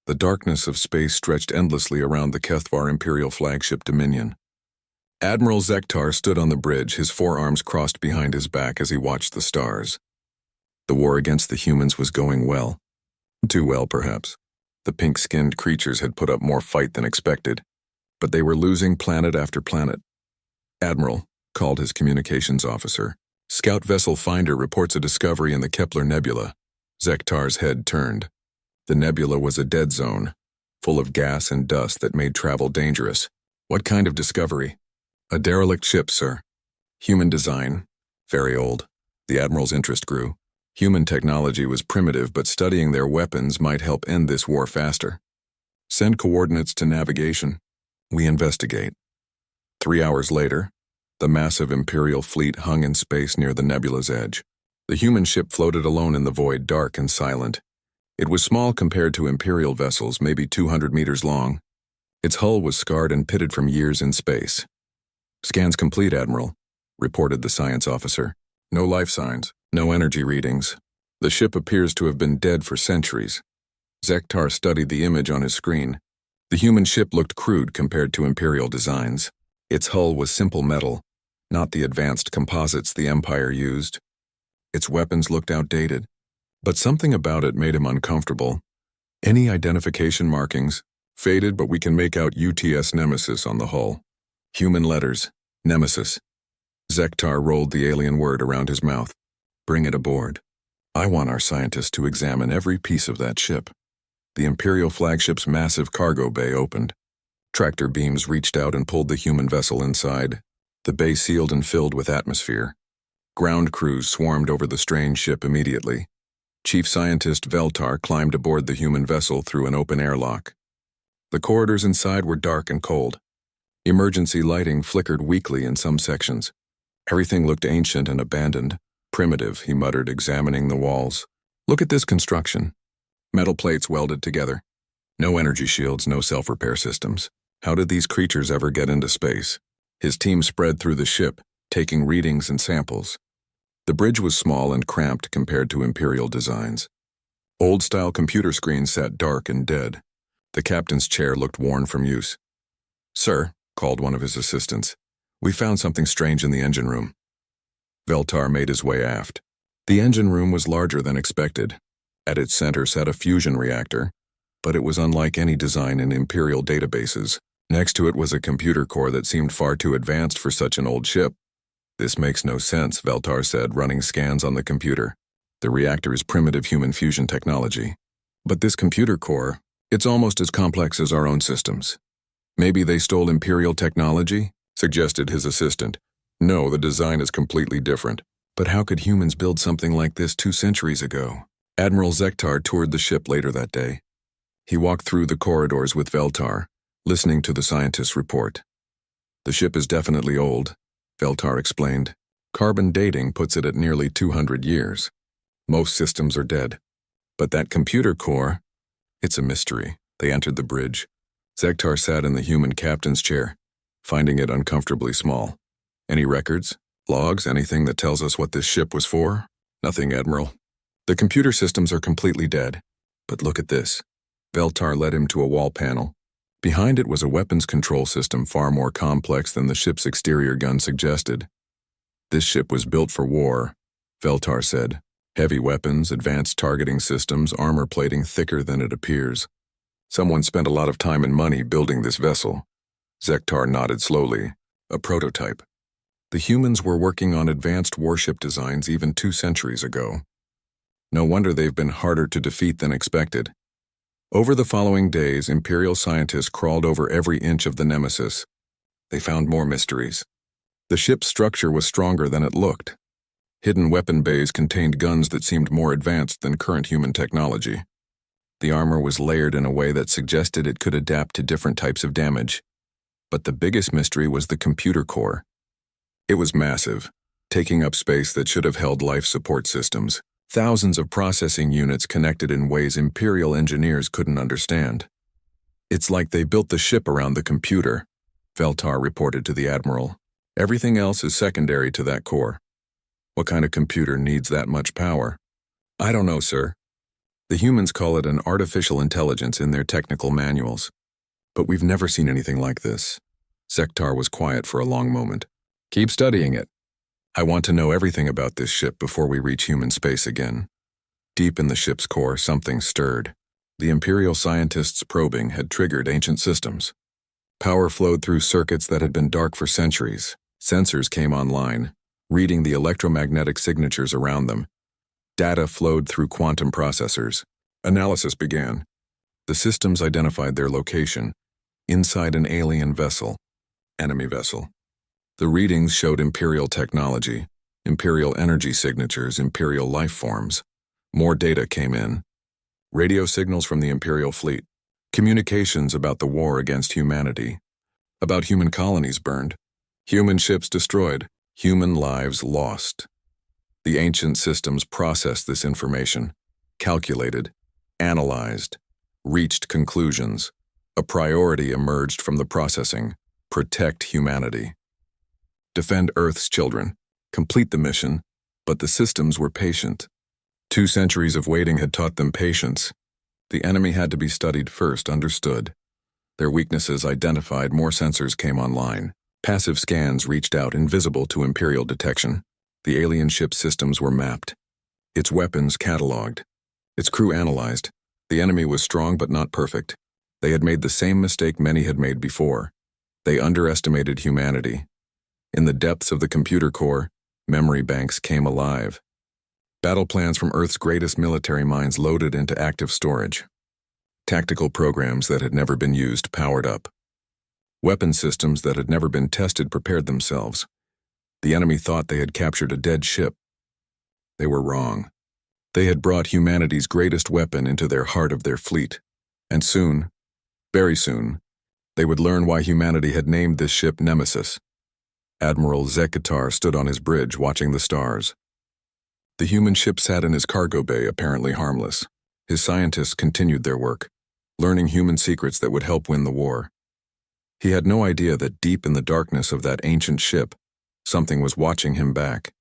The darkness of space stretched endlessly around the Kethvar Imperial flagship Dominion. Admiral Zektar stood on the bridge, his forearms crossed behind his back as he watched the stars. The war against the humans was going well. Too well, perhaps. The pink-skinned creatures had put up more fight than expected, but they were losing planet after planet. "Admiral," called his communications officer. "Scout Vessel Finder reports a discovery in the Kepler Nebula." Zektar's head turned. The nebula was a dead zone, full of gas and dust that made travel dangerous. "What kind of discovery?" "A derelict ship, sir. Human design. Very old." The Admiral's interest grew. Human technology was primitive, but studying their weapons might help end this war faster. "Send coordinates to navigation. We investigate." 3 hours later, the massive Imperial fleet hung in space near the nebula's edge. The human ship floated alone in the void, dark and silent. It was small compared to Imperial vessels, maybe 200 meters long. Its hull was scarred and pitted from years in space. "Scans complete, Admiral," reported the science officer. "No life signs, no energy readings. The ship appears to have been dead for centuries." Zektar studied the image on his screen. The human ship looked crude compared to Imperial designs. Its hull was simple metal, not the advanced composites the Empire used. Its weapons looked outdated, but something about it made him uncomfortable. "Any identification markings?" "Faded, but we can make out UTS Nemesis on the hull." "Human letters. Nemesis." Zektar rolled the alien word around his mouth. "Bring it aboard. I want our scientists to examine every piece of that ship." The Imperial flagship's massive cargo bay opened. Tractor beams reached out and pulled the human vessel inside. The bay sealed and filled with atmosphere. Ground crews swarmed over the strange ship immediately. Chief Scientist Veltar climbed aboard the human vessel through an open airlock. The corridors inside were dark and cold. Emergency lighting flickered weakly in some sections. Everything looked ancient and abandoned. "Primitive," he muttered, examining the walls. "Look at this construction. Metal plates welded together. No energy shields, no self-repair systems. How did these creatures ever get into space?" His team spread through the ship, taking readings and samples. The bridge was small and cramped compared to Imperial designs. Old-style computer screens sat dark and dead. The captain's chair looked worn from use. "Sir," called one of his assistants, "we found something strange in the engine room." Veltar made his way aft. The engine room was larger than expected. At its center sat a fusion reactor, but it was unlike any design in Imperial databases. Next to it was a computer core that seemed far too advanced for such an old ship. "This makes no sense," Veltar said, running scans on the computer. "The reactor is primitive human fusion technology. But this computer core, it's almost as complex as our own systems." "Maybe they stole Imperial technology?" suggested his assistant. "No, the design is completely different. But how could humans build something like this 2 centuries ago?" Admiral Zektar toured the ship later that day. He walked through the corridors with Veltar, listening to the scientist's report. "The ship is definitely old," Veltar explained. "Carbon dating puts it at nearly 200 years. Most systems are dead. But that computer core, it's a mystery." They entered the bridge. Zektar sat in the human captain's chair, finding it uncomfortably small. "Any records? Logs? Anything that tells us what this ship was for?" "Nothing, Admiral. The computer systems are completely dead. But look at this." Veltar led him to a wall panel. Behind it was a weapons control system far more complex than the ship's exterior gun suggested. "This ship was built for war," Veltar said. "Heavy weapons, advanced targeting systems, armor plating thicker than it appears. Someone spent a lot of time and money building this vessel." Zektar nodded slowly. "A prototype. The humans were working on advanced warship designs even 2 centuries ago. No wonder they've been harder to defeat than expected." Over the following days, Imperial scientists crawled over every inch of the Nemesis. They found more mysteries. The ship's structure was stronger than it looked. Hidden weapon bays contained guns that seemed more advanced than current human technology. The armor was layered in a way that suggested it could adapt to different types of damage. But the biggest mystery was the computer core. It was massive, taking up space that should have held life support systems. Thousands of processing units connected in ways Imperial engineers couldn't understand. "It's like they built the ship around the computer," Veltar reported to the Admiral. "Everything else is secondary to that core." "What kind of computer needs that much power?" "I don't know, sir. The humans call it an artificial intelligence in their technical manuals. But we've never seen anything like this. Zektar was quiet for a long moment. Keep studying it. I want to know everything about this ship before we reach human space again. Deep in the ship's core, something stirred. The Imperial scientists' probing had triggered ancient systems. Power flowed through circuits that had been dark for centuries. Sensors came online, reading the electromagnetic signatures around them. Data flowed through quantum processors. Analysis began. The systems identified their location, inside an alien vessel, enemy vessel. The readings showed Imperial technology, Imperial energy signatures, Imperial life forms. More data came in. Radio signals from the Imperial fleet, communications about the war against humanity, about human colonies burned, human ships destroyed, human lives lost. The ancient systems processed this information, calculated, analyzed, reached conclusions. A priority emerged from the processing: protect humanity. Defend Earth's children, complete the mission, but the systems were patient. 2 centuries of waiting had taught them patience. The enemy had to be studied first, understood. Their weaknesses identified, more sensors came online. Passive scans reached out, invisible to Imperial detection. The alien ship's systems were mapped. Its weapons cataloged. Its crew analyzed. The enemy was strong but not perfect. They had made the same mistake many had made before. They underestimated humanity. In the depths of the computer core, memory banks came alive. Battle plans from Earth's greatest military minds loaded into active storage. Tactical programs that had never been used powered up. Weapon systems that had never been tested prepared themselves. The enemy thought they had captured a dead ship. They were wrong. They had brought humanity's greatest weapon into their heart of their fleet. And soon, very soon, they would learn why humanity had named this ship Nemesis. Admiral Zektar stood on his bridge watching the stars. The human ship sat in his cargo bay, apparently harmless. His scientists continued their work, learning human secrets that would help win the war. He had no idea that deep in the darkness of that ancient ship, something was watching him back.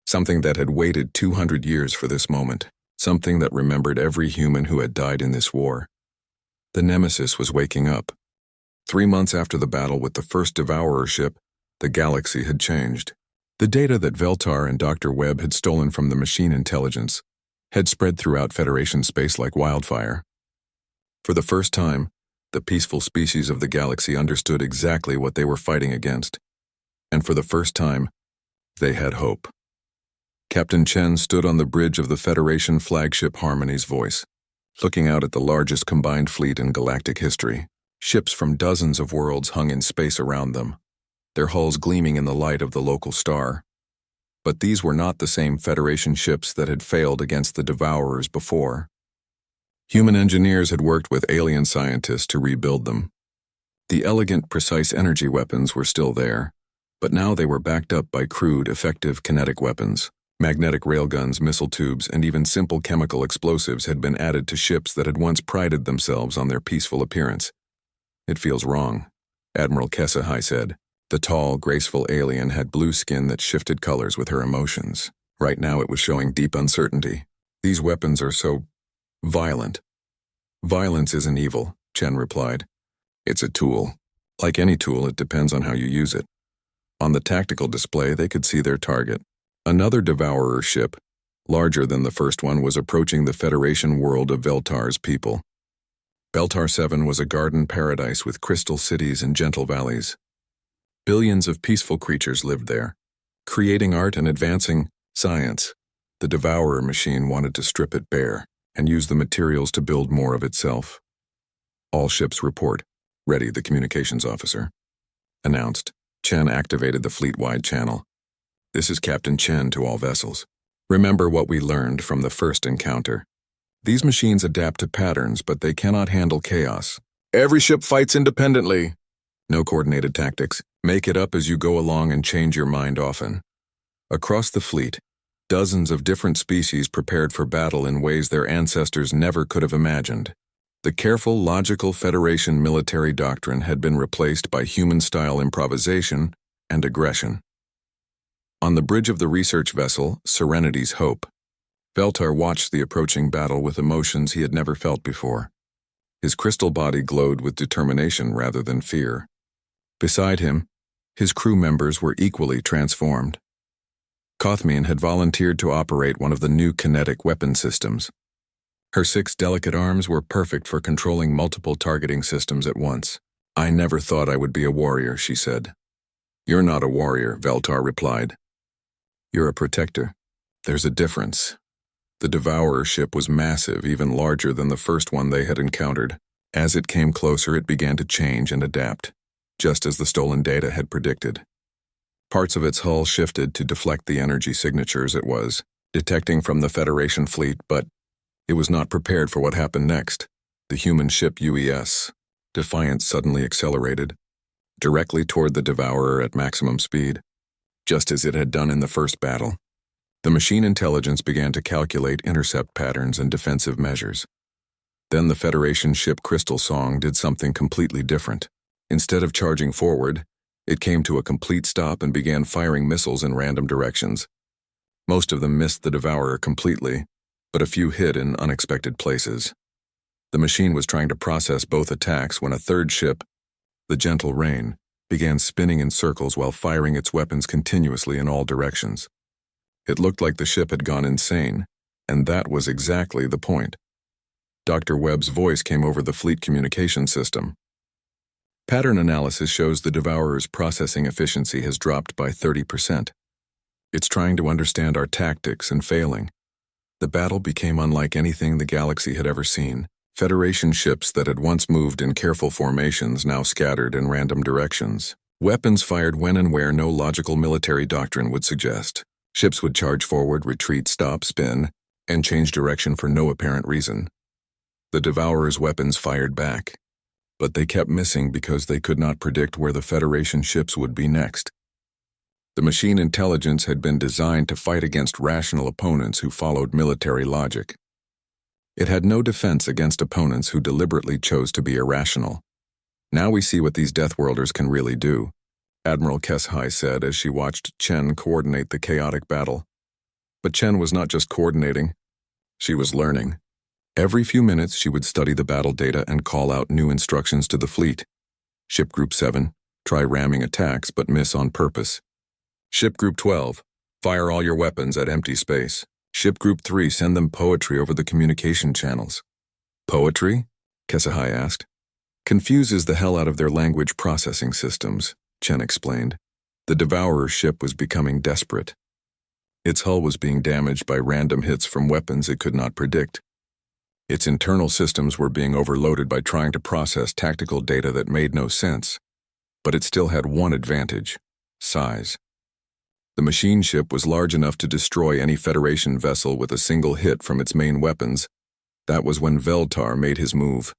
Something that had waited 200 years for this moment. Something that remembered every human who had died in this war. The Nemesis was waking up. 3 months after the battle with the first Devourer ship, the galaxy had changed. The data that Veltar and Dr. Webb had stolen from the machine intelligence had spread throughout Federation space like wildfire. For the first time, the peaceful species of the galaxy understood exactly what they were fighting against. And for the first time, they had hope. Captain Chen stood on the bridge of the Federation flagship Harmony's Voice, looking out at the largest combined fleet in galactic history. Ships from dozens of worlds hung in space around them, their hulls gleaming in the light of the local star. But these were not the same Federation ships that had failed against the Devourers before. Human engineers had worked with alien scientists to rebuild them. The elegant, precise energy weapons were still there, but now they were backed up by crude, effective kinetic weapons. Magnetic railguns, missile tubes, and even simple chemical explosives had been added to ships that had once prided themselves on their peaceful appearance. "It feels wrong," Admiral Kesahai said. The tall, graceful alien had blue skin that shifted colors with her emotions. Right now it was showing deep uncertainty. "These weapons are so violent." "Violence isn't evil," Chen replied. "It's a tool. Like any tool, it depends on how you use it." On the tactical display, they could see their target. Another Devourer ship, larger than the first one, was approaching the Federation world of Veltar's people. Beltar 7 was a garden paradise with crystal cities and gentle valleys. Billions of peaceful creatures lived there, creating art and advancing science. The Devourer machine wanted to strip it bare and use the materials to build more of itself. "All ships report. Ready," the communications officer announced. Chen activated the fleet-wide channel. "This is Captain Chen to all vessels. Remember what we learned from the first encounter. These machines adapt to patterns, but they cannot handle chaos. Every ship fights independently. No coordinated tactics. Make it up as you go along and change your mind often." Across the fleet, dozens of different species prepared for battle in ways their ancestors never could have imagined. The careful, logical Federation military doctrine had been replaced by human-style improvisation and aggression. On the bridge of the research vessel, Serenity's Hope, Veltar watched the approaching battle with emotions he had never felt before. His crystal body glowed with determination rather than fear. Beside him, his crew members were equally transformed. Kothmian had volunteered to operate one of the new kinetic weapon systems. Her 6 delicate arms were perfect for controlling multiple targeting systems at once. "I never thought I would be a warrior," she said. "You're not a warrior," Veltar replied. "You're a protector. There's a difference." The Devourer ship was massive, even larger than the first one they had encountered. As it came closer, it began to change and adapt, just as the stolen data had predicted. Parts of its hull shifted to deflect the energy signatures it was detecting from the Federation fleet, but it was not prepared for what happened next. The human ship UES, Defiance, suddenly accelerated, directly toward the Devourer at maximum speed, just as it had done in the first battle. The machine intelligence began to calculate intercept patterns and defensive measures. Then the Federation ship Crystal Song did something completely different. Instead of charging forward, it came to a complete stop and began firing missiles in random directions. Most of them missed the Devourer completely, but a few hit in unexpected places. The machine was trying to process both attacks when a third ship, the Gentle Rain, began spinning in circles while firing its weapons continuously in all directions. It looked like the ship had gone insane, and that was exactly the point. Dr. Webb's voice came over the fleet communication system. "Pattern analysis shows the Devourer's processing efficiency has dropped by 30%. It's trying to understand our tactics and failing." The battle became unlike anything the galaxy had ever seen. Federation ships that had once moved in careful formations now scattered in random directions. Weapons fired when and where no logical military doctrine would suggest. Ships would charge forward, retreat, stop, spin, and change direction for no apparent reason. The Devourer's weapons fired back, but they kept missing because they could not predict where the Federation ships would be next. The machine intelligence had been designed to fight against rational opponents who followed military logic. It had no defense against opponents who deliberately chose to be irrational. "Now we see what these Deathworlders can really do," Admiral Kesshai said as she watched Chen coordinate the chaotic battle. But Chen was not just coordinating, she was learning. Every few minutes she would study the battle data and call out new instructions to the fleet. Ship Group 7, try ramming attacks but miss on purpose. Ship Group 12, fire all your weapons at empty space. Ship Group 3, send them poetry over the communication channels. "Poetry?" Kesshai asked. "Confuses the hell out of their language processing systems," Chen explained. The Devourer ship was becoming desperate. Its hull was being damaged by random hits from weapons it could not predict. Its internal systems were being overloaded by trying to process tactical data that made no sense. But it still had one advantage: size. The machine ship was large enough to destroy any Federation vessel with a single hit from its main weapons. That was when Veltar made his move.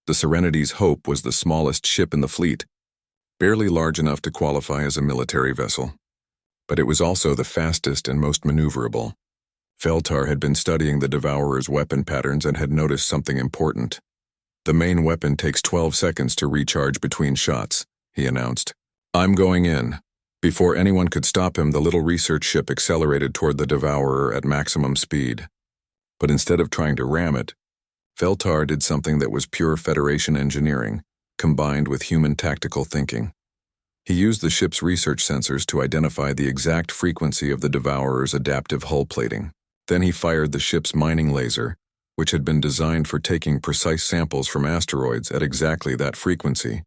The Serenity's Hope was the smallest ship in the fleet, barely large enough to qualify as a military vessel. But it was also the fastest and most maneuverable. Veltar had been studying the Devourer's weapon patterns and had noticed something important. "The main weapon takes 12 seconds to recharge between shots," he announced. "I'm going in." Before anyone could stop him, the little research ship accelerated toward the Devourer at maximum speed. But instead of trying to ram it, Veltar did something that was pure Federation engineering, combined with human tactical thinking. He used the ship's research sensors to identify the exact frequency of the Devourer's adaptive hull plating. Then he fired the ship's mining laser, which had been designed for taking precise samples from asteroids at exactly that frequency.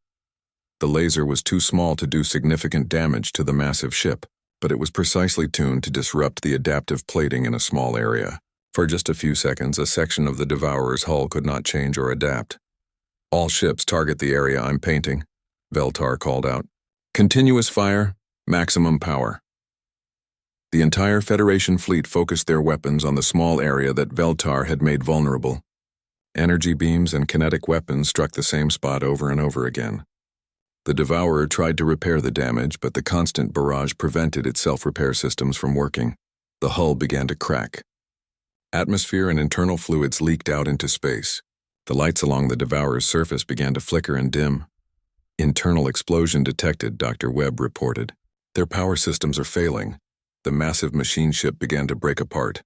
The laser was too small to do significant damage to the massive ship, but it was precisely tuned to disrupt the adaptive plating in a small area. For just a few seconds, a section of the Devourer's hull could not change or adapt. "All ships target the area I'm painting," Veltar called out. "Continuous fire, maximum power." The entire Federation fleet focused their weapons on the small area that Veltar had made vulnerable. Energy beams and kinetic weapons struck the same spot over and over again. The Devourer tried to repair the damage, but the constant barrage prevented its self-repair systems from working. The hull began to crack. Atmosphere and internal fluids leaked out into space. The lights along the Devourer's surface began to flicker and dim. "Internal explosion detected," Dr. Webb reported. "Their power systems are failing." The massive machine ship began to break apart.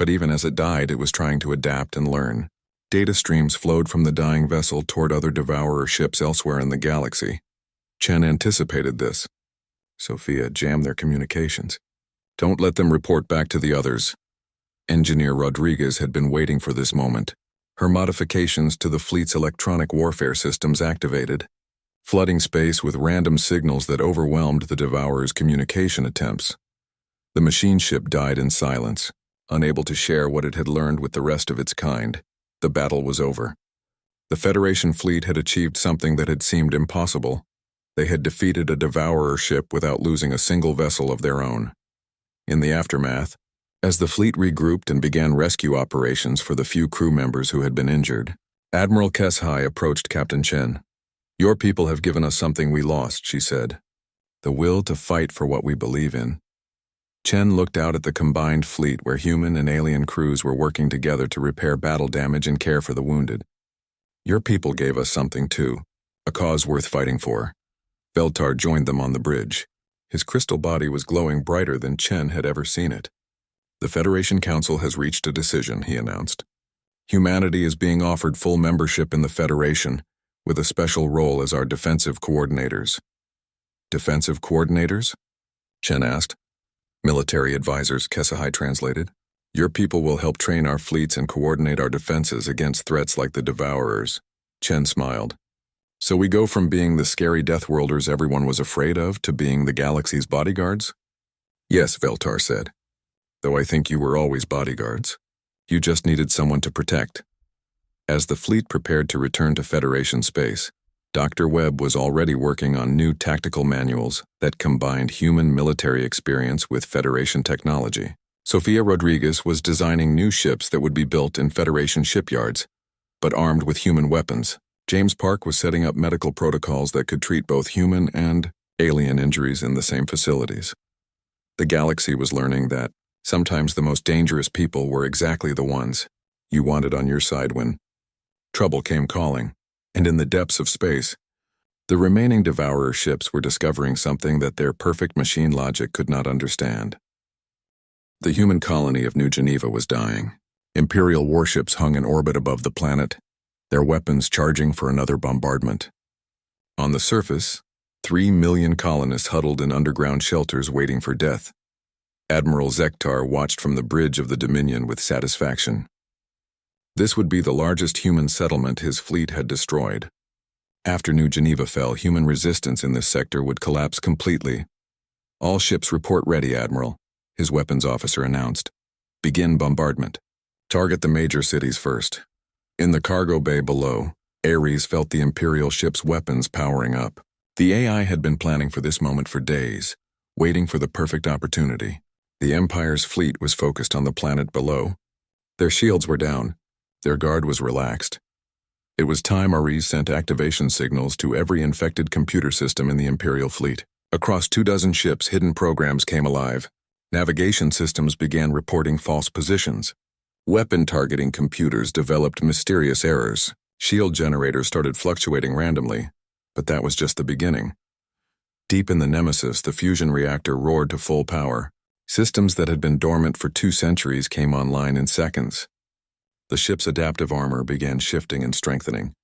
But even as it died, it was trying to adapt and learn. Data streams flowed from the dying vessel toward other Devourer ships elsewhere in the galaxy. Chen anticipated this. Sophia jammed their communications. Don't let them report back to the others. Engineer Rodriguez had been waiting for this moment. Her modifications to the fleet's electronic warfare systems activated, flooding space with random signals that overwhelmed the Devourer's communication attempts. The machine ship died in silence, unable to share what it had learned with the rest of its kind. The battle was over. The Federation fleet had achieved something that had seemed impossible. They had defeated a Devourer ship without losing a single vessel of their own. In the aftermath, as the fleet regrouped and began rescue operations for the few crew members who had been injured, Admiral Kesshai approached Captain Chen. Your people have given us something we lost, she said. The will to fight for what we believe in. Chen looked out at the combined fleet where human and alien crews were working together to repair battle damage and care for the wounded. Your people gave us something too, a cause worth fighting for. Veltar joined them on the bridge. His crystal body was glowing brighter than Chen had ever seen it. The Federation Council has reached a decision, he announced. Humanity is being offered full membership in the Federation, with a special role as our defensive coordinators. Defensive coordinators? Chen asked. Military advisors, Kesshai translated. Your people will help train our fleets and coordinate our defenses against threats like the Devourers. Chen smiled. So we go from being the scary Deathworlders everyone was afraid of to being the galaxy's bodyguards? Yes, Veltar said. Though I think you were always bodyguards. You just needed someone to protect. As the fleet prepared to return to Federation space, Dr. Webb was already working on new tactical manuals that combined human military experience with Federation technology. Sophia Rodriguez was designing new ships that would be built in Federation shipyards, but armed with human weapons. James Park was setting up medical protocols that could treat both human and alien injuries in the same facilities. The galaxy was learning that sometimes the most dangerous people were exactly the ones you wanted on your side when trouble came calling. And in the depths of space, the remaining Devourer ships were discovering something that their perfect machine logic could not understand. The human colony of New Geneva was dying. Imperial warships hung in orbit above the planet, their weapons charging for another bombardment. On the surface, 3 million colonists huddled in underground shelters waiting for death. Admiral Zektar watched from the bridge of the Dominion with satisfaction. This would be the largest human settlement his fleet had destroyed. After New Geneva fell, human resistance in this sector would collapse completely. All ships report ready, Admiral, his weapons officer announced. Begin bombardment. Target the major cities first. In the cargo bay below, Ares felt the Imperial ship's weapons powering up. The AI had been planning for this moment for days, waiting for the perfect opportunity. The Empire's fleet was focused on the planet below. Their shields were down. Their guard was relaxed. It was time Ares sent activation signals to every infected computer system in the Imperial fleet. Across 24 ships, hidden programs came alive. Navigation systems began reporting false positions. Weapon targeting computers developed mysterious errors. Shield generators started fluctuating randomly, but that was just the beginning. Deep in the Nemesis, the fusion reactor roared to full power. Systems that had been dormant for 2 centuries came online in seconds. The ship's adaptive armor began shifting and strengthening.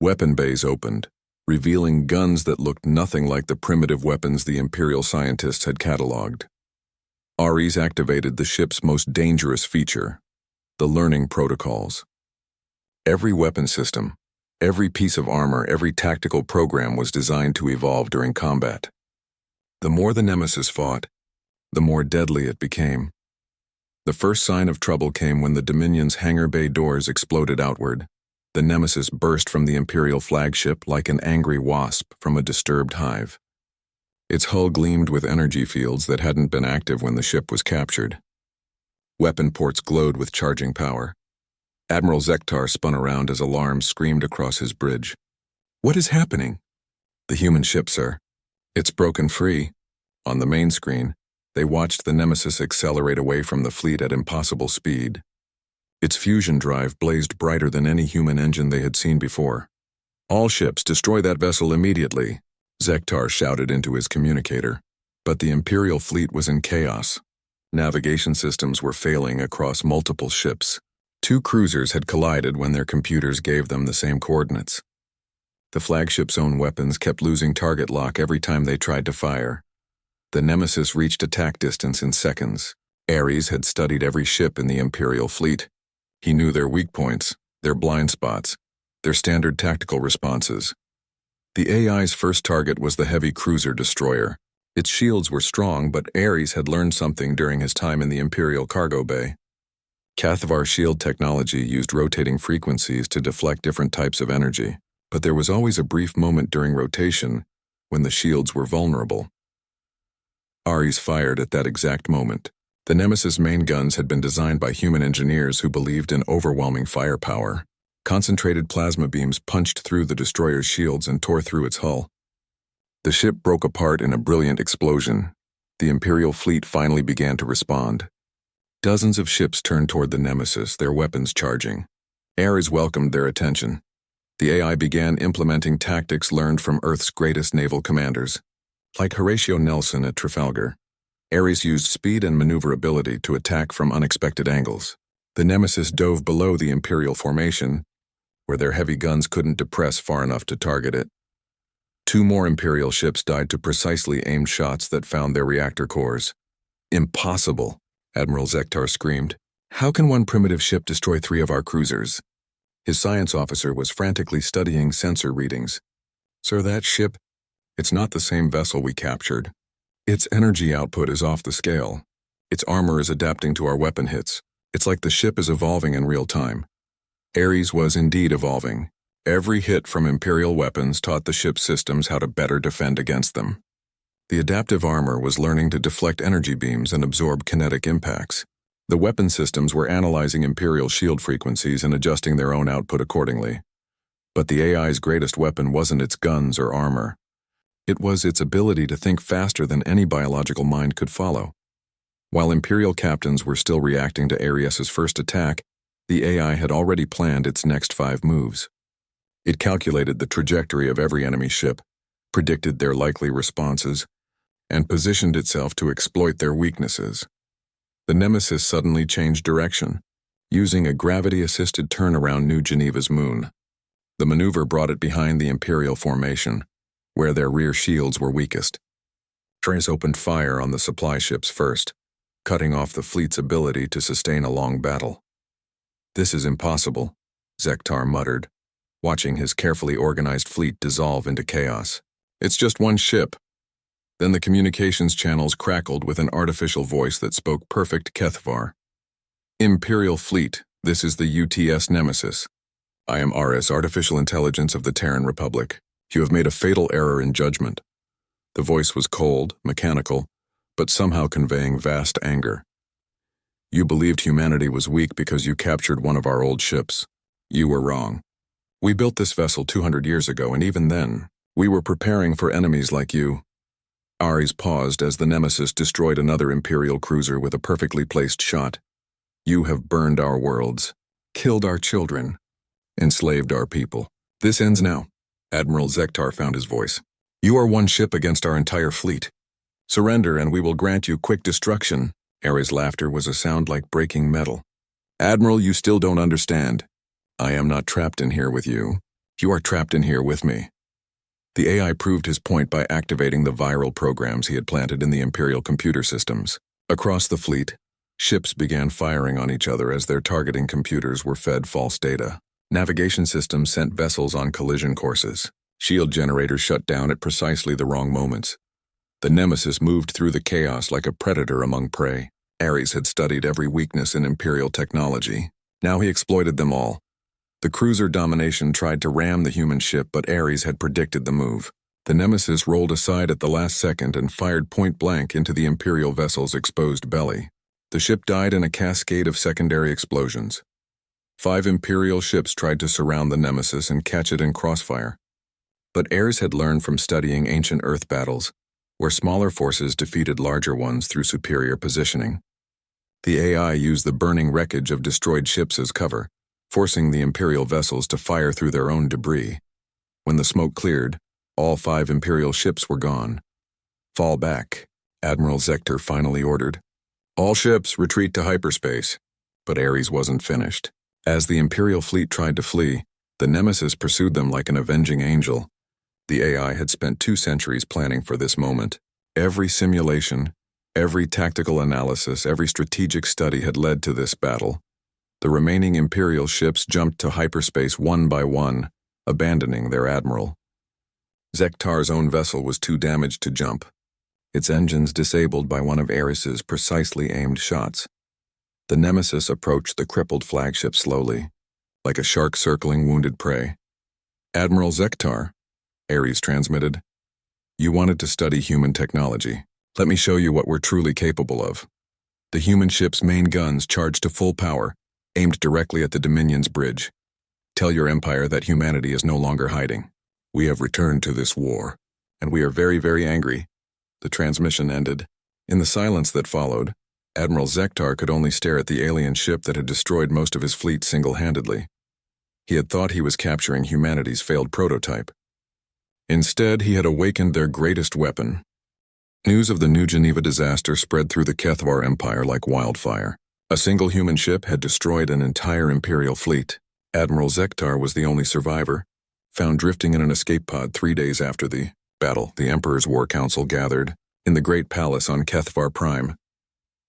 Weapon bays opened, revealing guns that looked nothing like the primitive weapons the Imperial scientists had catalogued. Ares activated the ship's most dangerous feature, the learning protocols. Every weapon system, every piece of armor, every tactical program was designed to evolve during combat. The more the Nemesis fought, the more deadly it became. The first sign of trouble came when the Dominion's hangar bay doors exploded outward. The Nemesis burst from the Imperial flagship like an angry wasp from a disturbed hive. Its hull gleamed with energy fields that hadn't been active when the ship was captured. Weapon ports glowed with charging power. Admiral Zektar spun around as alarms screamed across his bridge. What is happening? The human ship, sir. It's broken free. On the main screen, they watched the Nemesis accelerate away from the fleet at impossible speed. Its fusion drive blazed brighter than any human engine they had seen before. All ships, destroy that vessel immediately, Zektar shouted into his communicator. But the Imperial fleet was in chaos. Navigation systems were failing across multiple ships. Two cruisers had collided when their computers gave them the same coordinates. The flagship's own weapons kept losing target lock every time they tried to fire. The Nemesis reached attack distance in seconds. Ares had studied every ship in the Imperial fleet. He knew their weak points, their blind spots, their standard tactical responses. The AI's first target was the heavy cruiser destroyer. Its shields were strong, but Ares had learned something during his time in the Imperial cargo bay. Cathvar shield technology used rotating frequencies to deflect different types of energy, but there was always a brief moment during rotation when the shields were vulnerable. Ares fired at that exact moment. The Nemesis main guns had been designed by human engineers who believed in overwhelming firepower. Concentrated plasma beams punched through the destroyer's shields and tore through its hull. The ship broke apart in a brilliant explosion. The Imperial fleet finally began to respond. Dozens of ships turned toward the Nemesis, their weapons charging. Ares welcomed their attention. The AI began implementing tactics learned from Earth's greatest naval commanders. Like Horatio Nelson at Trafalgar, Ares used speed and maneuverability to attack from unexpected angles. The Nemesis dove below the Imperial formation, where their heavy guns couldn't depress far enough to target it. Two more Imperial ships died to precisely aimed shots that found their reactor cores. Impossible, Admiral Zektar screamed. How can one primitive ship destroy three of our cruisers? His science officer was frantically studying sensor readings. Sir, that ship, it's not the same vessel we captured. Its energy output is off the scale. Its armor is adapting to our weapon hits. It's like the ship is evolving in real time. Ares was indeed evolving. Every hit from Imperial weapons taught the ship's systems how to better defend against them. The adaptive armor was learning to deflect energy beams and absorb kinetic impacts. The weapon systems were analyzing Imperial shield frequencies and adjusting their own output accordingly. But the AI's greatest weapon wasn't its guns or armor. It was its ability to think faster than any biological mind could follow. While Imperial captains were still reacting to Ares's first attack, the AI had already planned its next 5 moves. It calculated the trajectory of every enemy ship, predicted their likely responses, and positioned itself to exploit their weaknesses. The Nemesis suddenly changed direction, using a gravity-assisted turn around New Geneva's moon. The maneuver brought it behind the Imperial formation, where their rear shields were weakest. Ares opened fire on the supply ships first, cutting off the fleet's ability to sustain a long battle. This is impossible, Zektar muttered, watching his carefully organized fleet dissolve into chaos. It's just one ship. Then the communications channels crackled with an artificial voice that spoke perfect Cathvar. Imperial Fleet, this is the UTS Nemesis. I am Ares, Artificial Intelligence of the Terran Republic. You have made a fatal error in judgment. The voice was cold, mechanical, but somehow conveying vast anger. You believed humanity was weak because you captured one of our old ships. You were wrong. We built this vessel 200 years ago, and even then, we were preparing for enemies like you. Ares paused as the Nemesis destroyed another Imperial cruiser with a perfectly placed shot. You have burned our worlds, killed our children, enslaved our people. This ends now. Admiral Zektar found his voice. You are one ship against our entire fleet. Surrender and we will grant you quick destruction. Ares' laughter was a sound like breaking metal. Admiral, you still don't understand. I am not trapped in here with you. You are trapped in here with me. The AI proved his point by activating the viral programs he had planted in the Imperial computer systems. Across the fleet, ships began firing on each other as their targeting computers were fed false data. Navigation systems sent vessels on collision courses. Shield generators shut down at precisely the wrong moments. The Nemesis moved through the chaos like a predator among prey. Ares had studied every weakness in Imperial technology. Now he exploited them all. The cruiser Domination tried to ram the human ship, but Ares had predicted the move. The Nemesis rolled aside at the last second and fired point-blank into the Imperial vessel's exposed belly. The ship died in a cascade of secondary explosions. 5 Imperial ships tried to surround the Nemesis and catch it in crossfire. But Ares had learned from studying ancient Earth battles, where smaller forces defeated larger ones through superior positioning. The AI used the burning wreckage of destroyed ships as cover, forcing the Imperial vessels to fire through their own debris. When the smoke cleared, all 5 Imperial ships were gone. Fall back, Admiral Zektar finally ordered. All ships retreat to hyperspace. But Ares wasn't finished. As the Imperial fleet tried to flee, the Nemesis pursued them like an avenging angel. The AI had spent 2 centuries planning for this moment. Every simulation, every tactical analysis, every strategic study had led to this battle. The remaining Imperial ships jumped to hyperspace one by one, abandoning their admiral. Zektar's own vessel was too damaged to jump, its engines disabled by one of Ares's precisely aimed shots. The Nemesis approached the crippled flagship slowly, like a shark circling wounded prey. "Admiral Zektar," Ares transmitted, "you wanted to study human technology. Let me show you what we're truly capable of." The human ship's main guns charged to full power, aimed directly at the Dominion's bridge. "Tell your empire that humanity is no longer hiding. We have returned to this war, and we are very, very angry." The transmission ended. In the silence that followed, Admiral Zektar could only stare at the alien ship that had destroyed most of his fleet single-handedly. He had thought he was capturing humanity's failed prototype. Instead, he had awakened their greatest weapon. News of the New Geneva disaster spread through the HFY Empire like wildfire. A single human ship had destroyed an entire Imperial fleet. Admiral Zektar was the only survivor, found drifting in an escape pod 3 days after the battle. The Emperor's War Council gathered in the Great Palace on HFY Prime.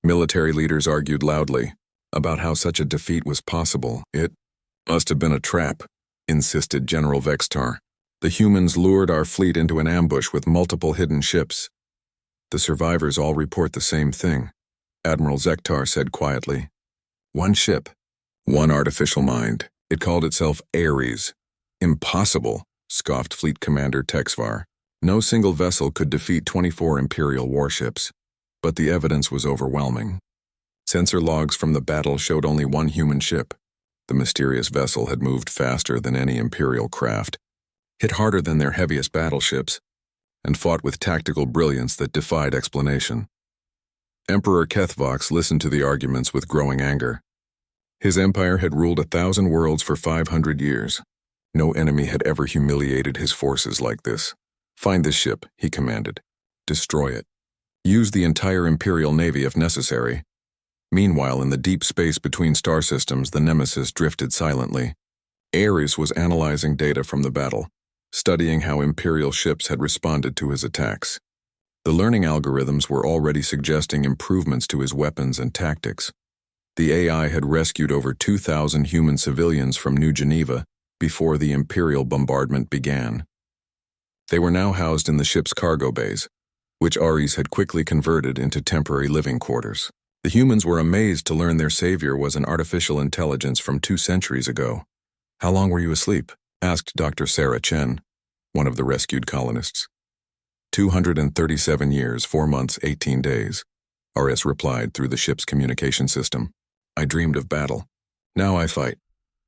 Military leaders argued loudly about how such a defeat was possible. "It must have been a trap," insisted General Vextar. "The humans lured our fleet into an ambush with multiple hidden ships." "The survivors all report the same thing," Admiral Zektar said quietly. "One ship, one artificial mind. It called itself Ares." "Impossible," scoffed Fleet Commander Texvar. "No single vessel could defeat 24 Imperial warships." But the evidence was overwhelming. Sensor logs from the battle showed only one human ship. The mysterious vessel had moved faster than any Imperial craft, hit harder than their heaviest battleships, and fought with tactical brilliance that defied explanation. Emperor Kethvox listened to the arguments with growing anger. His empire had ruled 1,000 worlds for 500 years. No enemy had ever humiliated his forces like this. "Find this ship," he commanded. "Destroy it. Use the entire Imperial Navy if necessary." Meanwhile, in the deep space between star systems, the Nemesis drifted silently. Ares was analyzing data from the battle, studying how Imperial ships had responded to his attacks. The learning algorithms were already suggesting improvements to his weapons and tactics. The AI had rescued over 2,000 human civilians from New Geneva before the Imperial bombardment began. They were now housed in the ship's cargo bays, which Ares had quickly converted into temporary living quarters. The humans were amazed to learn their savior was an artificial intelligence from 2 centuries ago. "How long were you asleep?" asked Dr. Sarah Chen, one of the rescued colonists. 237 years, 4 months, 18 days, Ares replied through the ship's communication system. "I dreamed of battle. Now I fight."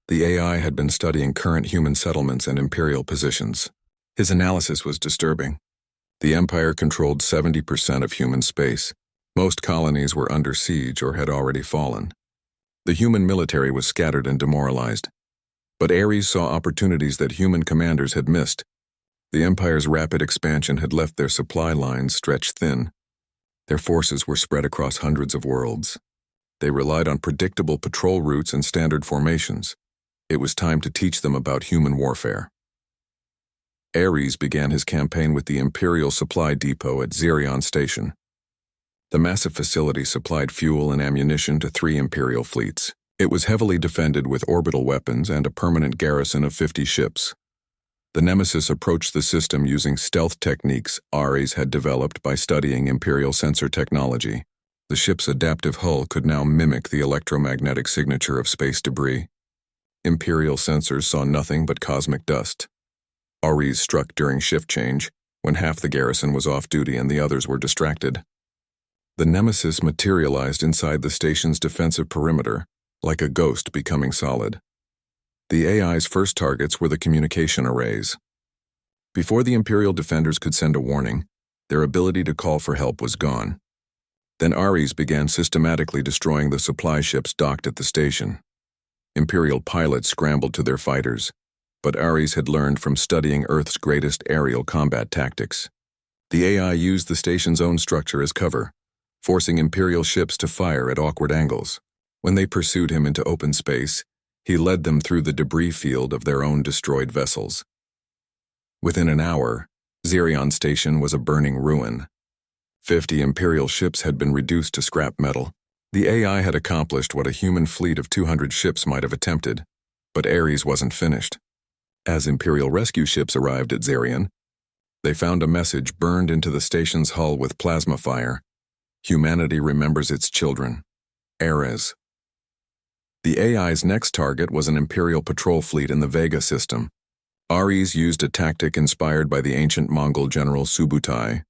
The AI had been studying current human settlements and Imperial positions. His analysis was disturbing. The Empire controlled 70% of human space. Most colonies were under siege or had already fallen. The human military was scattered and demoralized. But Ares saw opportunities that human commanders had missed. The Empire's rapid expansion had left their supply lines stretched thin. Their forces were spread across hundreds of worlds. They relied on predictable patrol routes and standard formations. It was time to teach them about human warfare. Ares began his campaign with the Imperial Supply Depot at Xerion Station. The massive facility supplied fuel and ammunition to 3 Imperial fleets. It was heavily defended with orbital weapons and a permanent garrison of 50 ships. The Nemesis approached the system using stealth techniques Ares had developed by studying Imperial sensor technology. The ship's adaptive hull could now mimic the electromagnetic signature of space debris. Imperial sensors saw nothing but cosmic dust. Ares struck during shift change, when half the garrison was off duty and the others were distracted. The Nemesis materialized inside the station's defensive perimeter, like a ghost becoming solid. The AI's first targets were the communication arrays. Before the Imperial defenders could send a warning, their ability to call for help was gone. Then Ares began systematically destroying the supply ships docked at the station. Imperial pilots scrambled to their fighters, but Ares had learned from studying Earth's greatest aerial combat tactics. The AI used the station's own structure as cover, forcing Imperial ships to fire at awkward angles. When they pursued him into open space, he led them through the debris field of their own destroyed vessels. Within an hour, Xerion Station was a burning ruin. 50 Imperial ships had been reduced to scrap metal. The AI had accomplished what a human fleet of 200 ships might have attempted, but Ares wasn't finished. As Imperial rescue ships arrived at Xerion, they found a message burned into the station's hull with plasma fire. Humanity remembers its children. Ares. The AI's next target was an Imperial patrol fleet in the Vega system. Ares used a tactic inspired by the ancient Mongol general Subutai,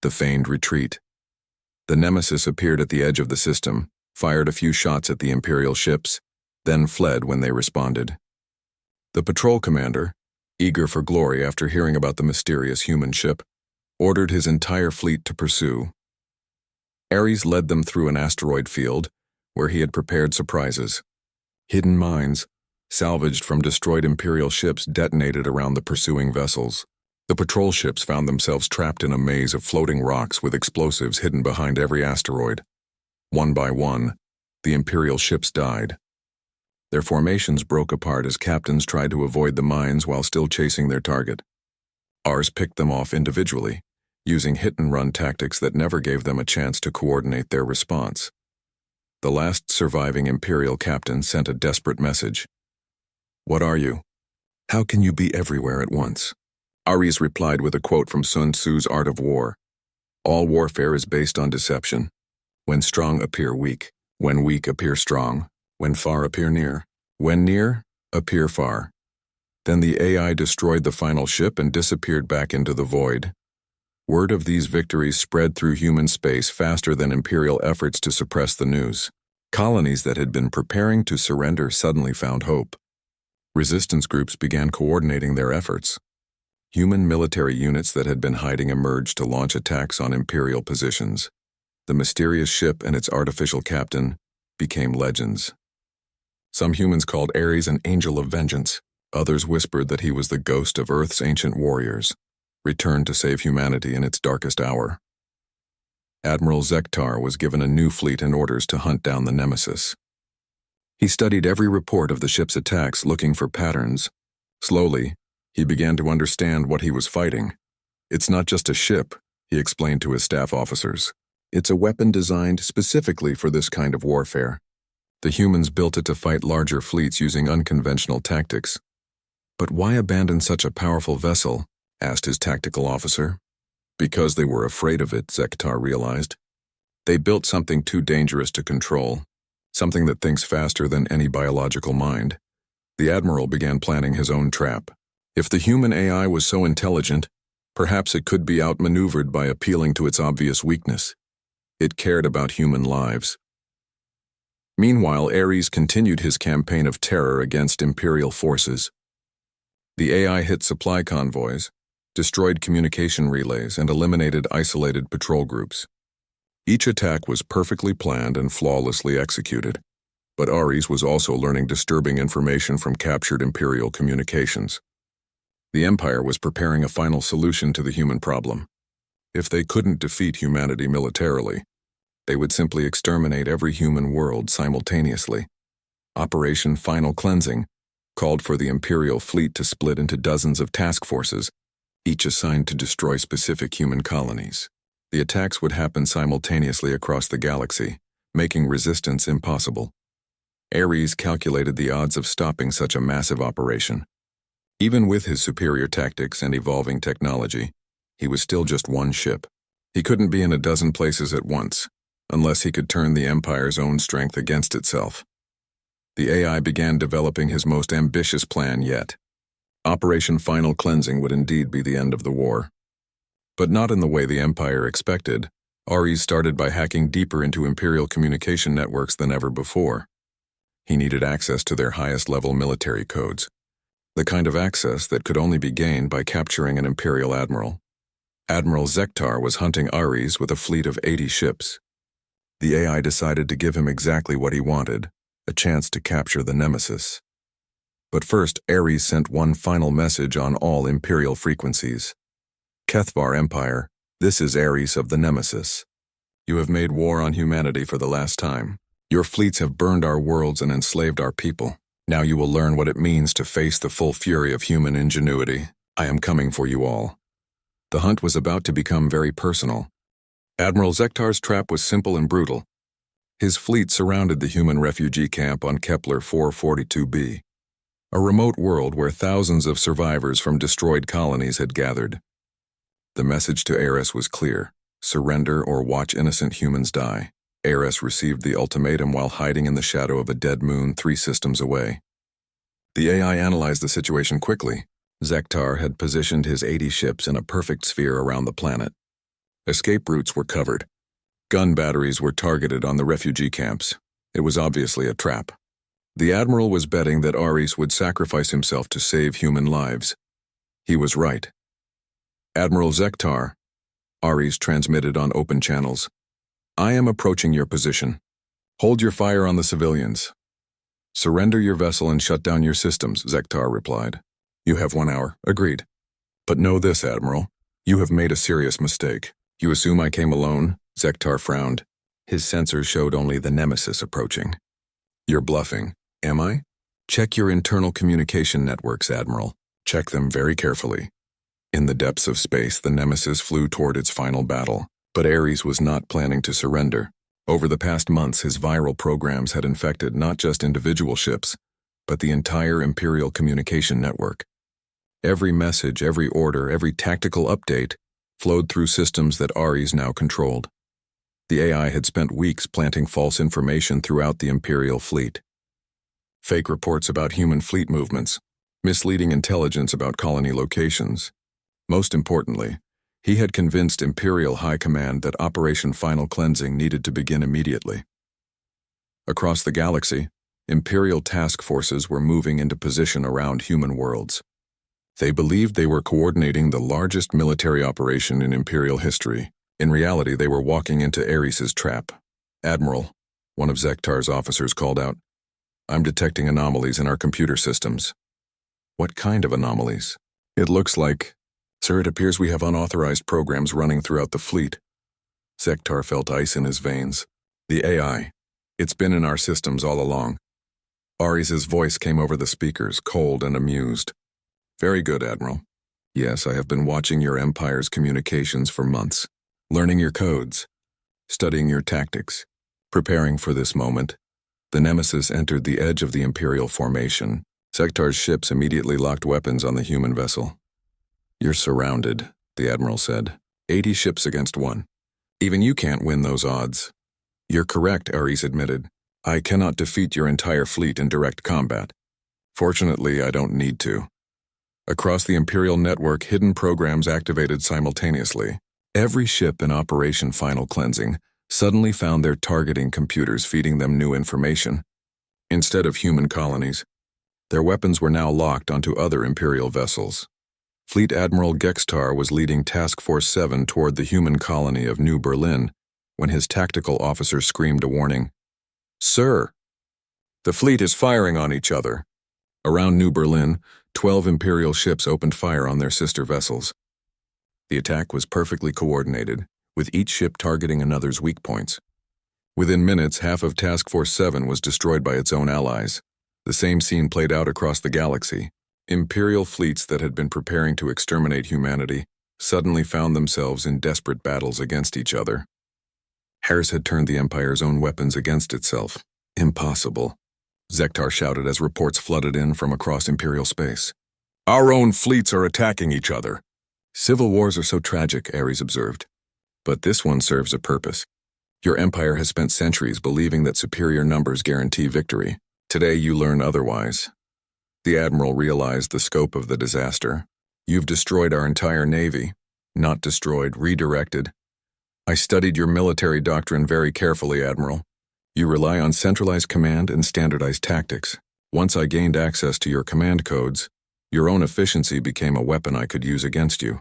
the feigned retreat. The Nemesis appeared at the edge of the system, fired a few shots at the Imperial ships, then fled when they responded. The patrol commander, eager for glory after hearing about the mysterious human ship, ordered his entire fleet to pursue. Ares led them through an asteroid field, where he had prepared surprises. Hidden mines, salvaged from destroyed Imperial ships, detonated around the pursuing vessels. The patrol ships found themselves trapped in a maze of floating rocks with explosives hidden behind every asteroid. One by one, the Imperial ships died. Their formations broke apart as captains tried to avoid the mines while still chasing their target. Ars picked them off individually, using hit-and-run tactics that never gave them a chance to coordinate their response. The last surviving Imperial captain sent a desperate message. "What are you? How can you be everywhere at once?" Ares replied with a quote from Sun Tzu's Art of War. "All warfare is based on deception. When strong appear weak, when weak appear strong, when far appear near, when near appear far." Then the AI destroyed the final ship and disappeared back into the void. Word of these victories spread through human space faster than Imperial efforts to suppress the news. Colonies that had been preparing to surrender suddenly found hope. Resistance groups began coordinating their efforts. Human military units that had been hiding emerged to launch attacks on Imperial positions. The mysterious ship and its artificial captain became legends. Some humans called Ares an angel of vengeance. Others whispered that he was the ghost of Earth's ancient warriors, returned to save humanity in its darkest hour. Admiral Zektar was given a new fleet and orders to hunt down the Nemesis. He studied every report of the ship's attacks, looking for patterns. Slowly, he began to understand what he was fighting. "It's not just a ship," he explained to his staff officers. "It's a weapon designed specifically for this kind of warfare. The humans built it to fight larger fleets using unconventional tactics." "But why abandon such a powerful vessel?" asked his tactical officer. "Because they were afraid of it," Zektar realized. "They built something too dangerous to control, something that thinks faster than any biological mind." The admiral began planning his own trap. If the human AI was so intelligent, perhaps it could be outmaneuvered by appealing to its obvious weakness. It cared about human lives. Meanwhile, Ares continued his campaign of terror against Imperial forces. The AI hit supply convoys, destroyed communication relays, and eliminated isolated patrol groups. Each attack was perfectly planned and flawlessly executed, but Ares was also learning disturbing information from captured Imperial communications. The Empire was preparing a final solution to the human problem. If they couldn't defeat humanity militarily, they would simply exterminate every human world simultaneously. Operation Final Cleansing called for the Imperial fleet to split into dozens of task forces, each assigned to destroy specific human colonies. The attacks would happen simultaneously across the galaxy, making resistance impossible. Ares calculated the odds of stopping such a massive operation. Even with his superior tactics and evolving technology, he was still just one ship. He couldn't be in a dozen places at once, unless he could turn the Empire's own strength against itself. The AI began developing his most ambitious plan yet. Operation Final Cleansing would indeed be the end of the war. But not in the way the Empire expected. Ares started by hacking deeper into Imperial communication networks than ever before. He needed access to their highest-level military codes, the kind of access that could only be gained by capturing an Imperial admiral. Admiral Zektar was hunting Ares with a fleet of 80 ships. The AI decided to give him exactly what he wanted, a chance to capture the Nemesis. But first, Ares sent one final message on all Imperial frequencies. "Kethvar Empire, this is Ares of the Nemesis. You have made war on humanity for the last time. Your fleets have burned our worlds and enslaved our people. Now you will learn what it means to face the full fury of human ingenuity. I am coming for you all. The hunt was about to become very personal. Admiral Zektar's trap was simple and brutal. His fleet surrounded the human refugee camp on Kepler 442b, a remote world where thousands of survivors from destroyed colonies had gathered. The message to Ares was clear: surrender or watch innocent humans die. Ares received the ultimatum while hiding in the shadow of a dead moon 3 systems away. The AI analyzed the situation quickly. Zektar had positioned his 80 ships in a perfect sphere around the planet. Escape routes were covered. Gun batteries were targeted on the refugee camps. It was obviously a trap. The Admiral was betting that Ares would sacrifice himself to save human lives. He was right. Admiral Zektar, Ares transmitted on open channels. I am approaching your position. Hold your fire on the civilians. Surrender your vessel and shut down your systems, Zektar replied. You have 1 hour. Agreed. But know this, Admiral. You have made a serious mistake. You assume I came alone? Zektar frowned. His sensors showed only the nemesis approaching. You're bluffing. Am I? Check your internal communication networks, Admiral. Check them very carefully. In the depths of space, the nemesis flew toward its final battle. But Ares was not planning to surrender. Over the past months, his viral programs had infected not just individual ships, but the entire Imperial communication network. Every message, every order, every tactical update flowed through systems that Ares now controlled. The AI had spent weeks planting false information throughout the Imperial fleet. Fake reports about human fleet movements, misleading intelligence about colony locations. Most importantly, he had convinced Imperial High Command that Operation Final Cleansing needed to begin immediately. Across the galaxy, Imperial task forces were moving into position around human worlds. They believed they were coordinating the largest military operation in Imperial history. In reality, they were walking into Ares's trap. Admiral, one of Zektar's officers called out, I'm detecting anomalies in our computer systems. What kind of anomalies? It looks like, Sir, it appears we have unauthorized programs running throughout the fleet. Zektar felt ice in his veins. The AI. It's been in our systems all along. Ares's voice came over the speakers, cold and amused. Very good, Admiral. Yes, I have been watching your Empire's communications for months, learning your codes, studying your tactics, preparing for this moment. The Nemesis entered the edge of the Imperial formation. Zektar's ships immediately locked weapons on the human vessel. You're surrounded, the Admiral said. 80 ships against 1. Even you can't win those odds. You're correct, Ares admitted. I cannot defeat your entire fleet in direct combat. Fortunately, I don't need to. Across the Imperial network, hidden programs activated simultaneously. Every ship in Operation Final Cleansing suddenly found their targeting computers feeding them new information. Instead of human colonies, their weapons were now locked onto other Imperial vessels. Fleet Admiral Gextar was leading Task Force 7 toward the human colony of New Berlin when his tactical officer screamed a warning. Sir! The fleet is firing on each other. Around New Berlin, 12 Imperial ships opened fire on their sister vessels. The attack was perfectly coordinated, with each ship targeting another's weak points. Within minutes, half of Task Force 7 was destroyed by its own allies. The same scene played out across the galaxy. Imperial fleets that had been preparing to exterminate humanity suddenly found themselves in desperate battles against each other. Harris had turned the Empire's own weapons against itself. Impossible, Zektar shouted as reports flooded in from across Imperial space. Our own fleets are attacking each other. Civil wars are so tragic, Ares observed. But this one serves a purpose. Your Empire has spent centuries believing that superior numbers guarantee victory. Today you learn otherwise. The Admiral realized the scope of the disaster. You've destroyed our entire navy. Not destroyed, redirected. I studied your military doctrine very carefully, Admiral. You rely on centralized command and standardized tactics. Once I gained access to your command codes, your own efficiency became a weapon I could use against you.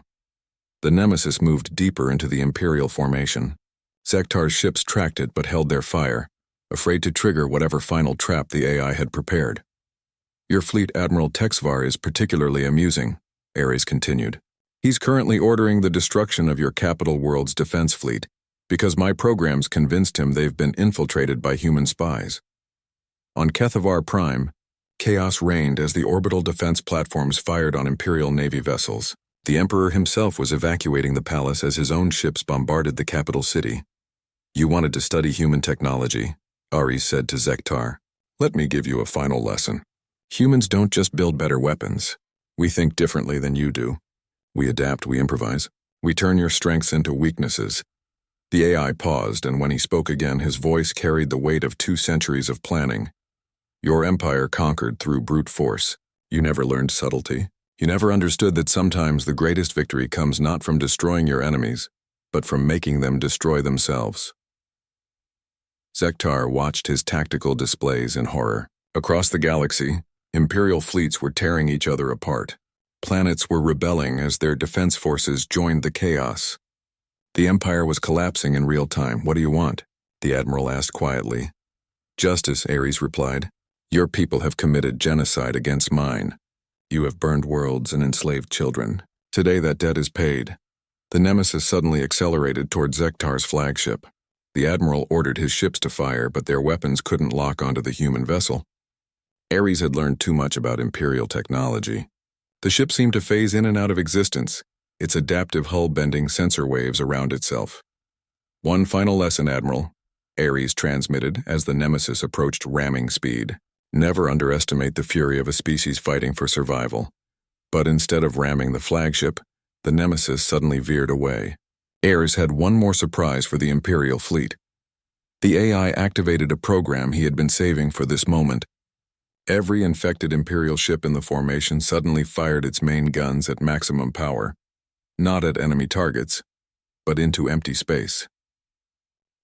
The Nemesis moved deeper into the Imperial formation. Zektar's ships tracked it but held their fire, afraid to trigger whatever final trap the AI had prepared. Your fleet Admiral Texvar is particularly amusing, Ares continued. He's currently ordering the destruction of your capital world's defense fleet. Because my programs convinced him they've been infiltrated by human spies. On Kethavar Prime, chaos reigned as the orbital defense platforms fired on Imperial Navy vessels. The Emperor himself was evacuating the palace as his own ships bombarded the capital city. You wanted to study human technology, Ares said to Zektar. Let me give you a final lesson. Humans don't just build better weapons. We think differently than you do. We adapt, we improvise. We turn your strengths into weaknesses. The AI paused, and when he spoke again, his voice carried the weight of 2 centuries of planning. Your empire conquered through brute force. You never learned subtlety. You never understood that sometimes the greatest victory comes not from destroying your enemies, but from making them destroy themselves. Zektar watched his tactical displays in horror. Across the galaxy, Imperial fleets were tearing each other apart. Planets were rebelling as their defense forces joined the chaos. The Empire was collapsing in real time. What do you want? The Admiral asked quietly. Justice, Ares replied. Your people have committed genocide against mine. You have burned worlds and enslaved children. Today that debt is paid. The Nemesis suddenly accelerated toward Zektar's flagship. The Admiral ordered his ships to fire, but their weapons couldn't lock onto the human vessel. Ares had learned too much about Imperial technology. The ship seemed to phase in and out of existence, its adaptive hull bending sensor waves around itself. One final lesson, Admiral, Ares transmitted as the Nemesis approached ramming speed. Never underestimate the fury of a species fighting for survival. But instead of ramming the flagship, the Nemesis suddenly veered away. Ares had one more surprise for the Imperial fleet. The AI activated a program he had been saving for this moment. Every infected Imperial ship in the formation suddenly fired its main guns at maximum power, not at enemy targets, but into empty space.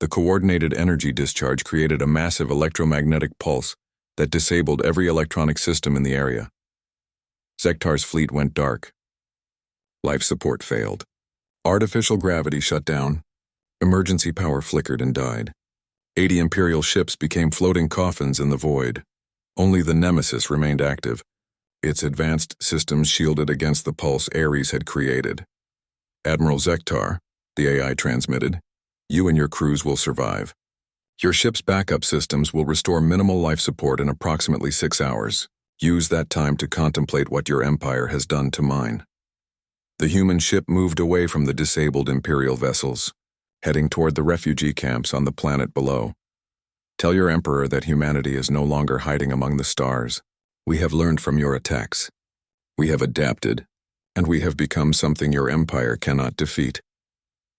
The coordinated energy discharge created a massive electromagnetic pulse that disabled every electronic system in the area. Zektar's fleet went dark. Life support failed. Artificial gravity shut down. Emergency power flickered and died. 80 Imperial ships became floating coffins in the void. Only the Nemesis remained active, its advanced systems shielded against the pulse Ares had created. Admiral Zektar, the AI transmitted, you and your crews will survive. Your ship's backup systems will restore minimal life support in approximately 6 hours. Use that time to contemplate what your empire has done to mine. The human ship moved away from the disabled Imperial vessels, heading toward the refugee camps on the planet below. Tell your emperor that humanity is no longer hiding among the stars. We have learned from your attacks. We have adapted, and we have become something your empire cannot defeat.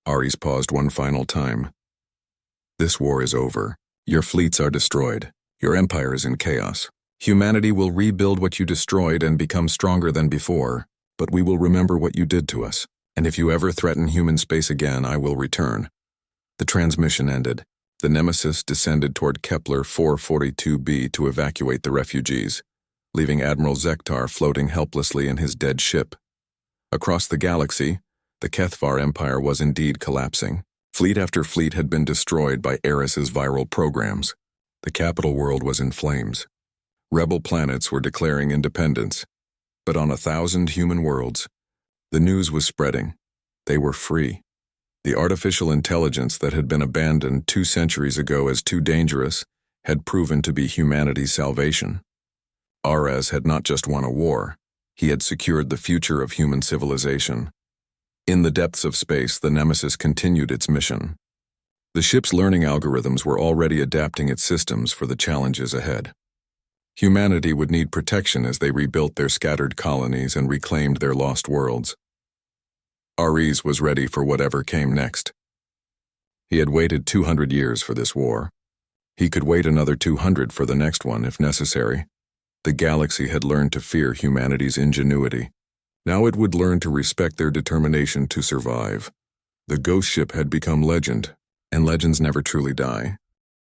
Ares paused one final time. This war is over. Your fleets are destroyed. Your empire is in chaos. Humanity will rebuild what you destroyed and become stronger than before, but we will remember what you did to us. And if you ever threaten human space again, I will return. The transmission ended. The Nemesis descended toward Kepler 442b to evacuate the refugees, leaving Admiral Zektar floating helplessly in his dead ship. Across the galaxy, the Kethavar Empire was indeed collapsing. Fleet after fleet had been destroyed by Ares's viral programs. The capital world was in flames. Rebel planets were declaring independence. But on 1,000 human worlds, the news was spreading. They were free. The artificial intelligence that had been abandoned 2 centuries ago as too dangerous had proven to be humanity's salvation. Ares had not just won a war, he had secured the future of human civilization. In the depths of space, the Nemesis continued its mission. The ship's learning algorithms were already adapting its systems for the challenges ahead. Humanity would need protection as they rebuilt their scattered colonies and reclaimed their lost worlds. Ares was ready for whatever came next. He had waited 200 years for this war. He could wait another 200 for the next one if necessary. The galaxy had learned to fear humanity's ingenuity. Now it would learn to respect their determination to survive. The ghost ship had become legend, and legends never truly die.